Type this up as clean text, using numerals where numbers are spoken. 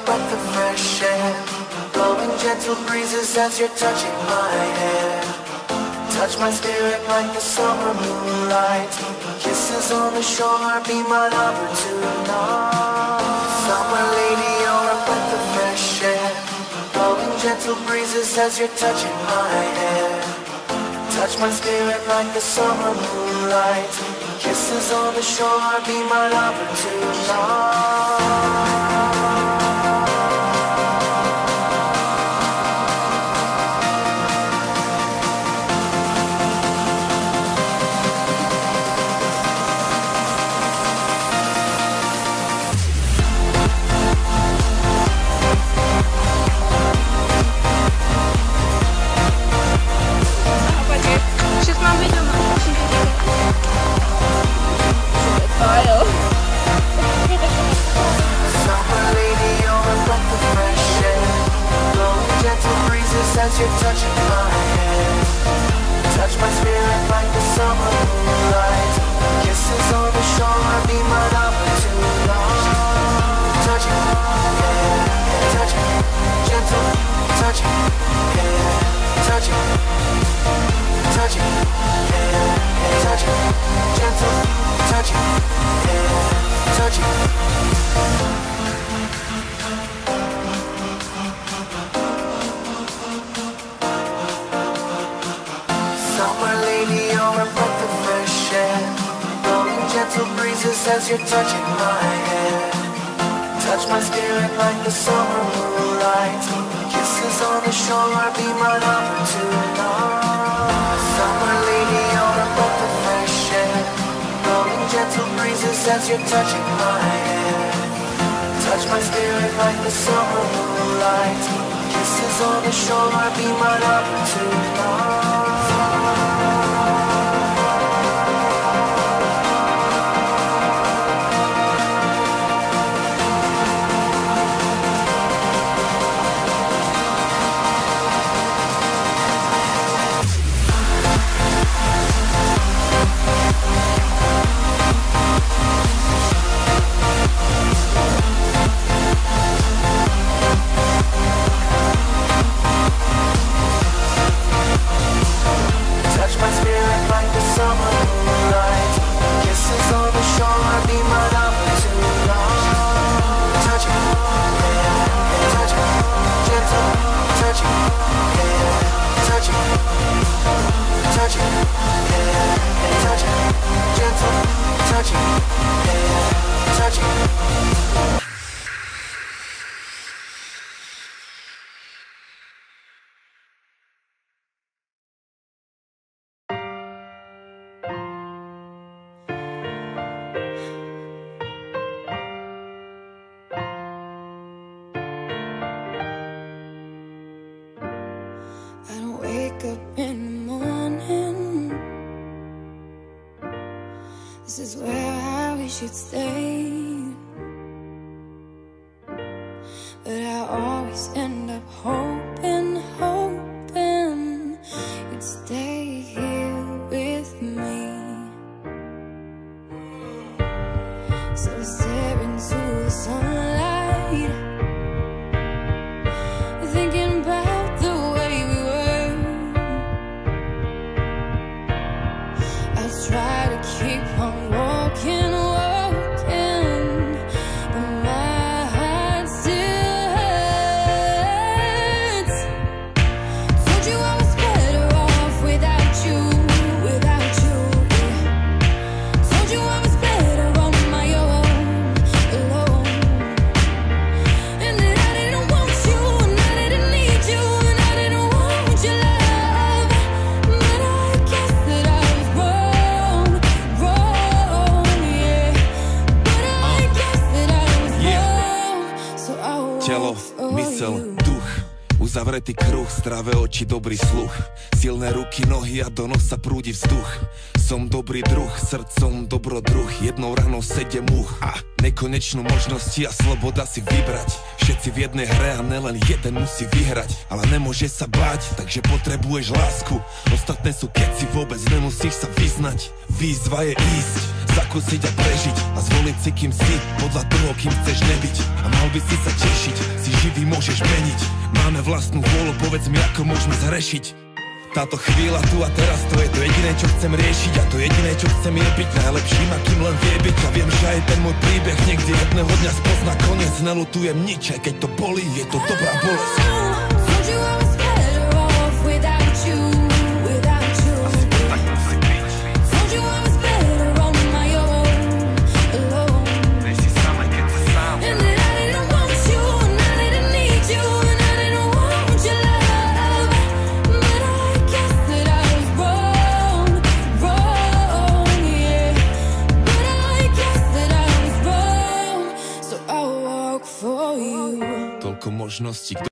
breath of fresh air, blowing gentle breezes as you're touching my hair. Touch my spirit like the summer moonlight. Kisses on the shore, be my lover tonight. Summer lady, you're a breath of fresh air, blowing gentle breezes as you're touching my hair. Touch my spirit like the summer moonlight. Kisses on the shore, be my lover tonight. As you're touching my head, touch my spirit like the summer moonlight. Kisses on the shore, be my lover tonight. Touching, yeah, touching, gentle, touching, yeah, touching, touching, yeah, touching, gentle, touching, yeah, touching. As you're touching my head, touch my spirit like the summer moonlight. Kisses on the shore, be my lover tonight. Summer lady, you're a breath of fresh air, blowing gentle breezes as you're touching my head. Touch my spirit like the summer moonlight. Kisses on the shore, be my lover tonight. This is where we should stay, but I always end up hoping you'd stay here with me. So I stare into the sunlight, thinking about the way we were. I try to keep on walking, but my heart still hurts. Told you I was better off without you. Told you I was better on my own, alone. And that I didn't want you, and I didn't need you, and I didn't want your love. But I guess that I was wrong, yeah. But I guess that I was wrong, so I won't Telo, mysel, duch, uzavretý kruh, zdravé oči, dobrý sluch, silné ruky, nohy a do nosa prúdi vzduch. Som dobrý druh, srdcom dobrodruh, jednou ranou 7 much a nekonečnú možnosti a sloboda si vybrať. Všetci v jednej hre a nelen jeden musí vyhrať, ale nemôže sa báť, takže potrebuješ lásku. Ostatné sú keci, vôbec nemusíš sa vyznať. Výzva je ísť, zakúsiť a prežiť a zvoliť si, kým si, podľa toho, kým chceš nebyť. A mal by si sa tešiť, si živý, môžeš meniť. Máme vlastnú vôľu, povedz mi, ako môžeme zrešiť. Táto chvíľa tu a teraz, to je to jediné, čo chcem riešiť. A to jediné, čo chcem, je byť najlepším, akým len vie byť. A viem, že aj ten môj príbeh niekde jedného dňa spozna koniec. Nelutujem nič, aj keď to bolí, je to dobrá bolesť. Told you I was better off without you, without you. Told you I was better on my own, alone. And that I didn't want you, and I didn't need you, and I didn't want your love. But I guess that I was wrong, wrong, yeah. But I guess that I was wrong, so I'll walk for you. Toľko možností,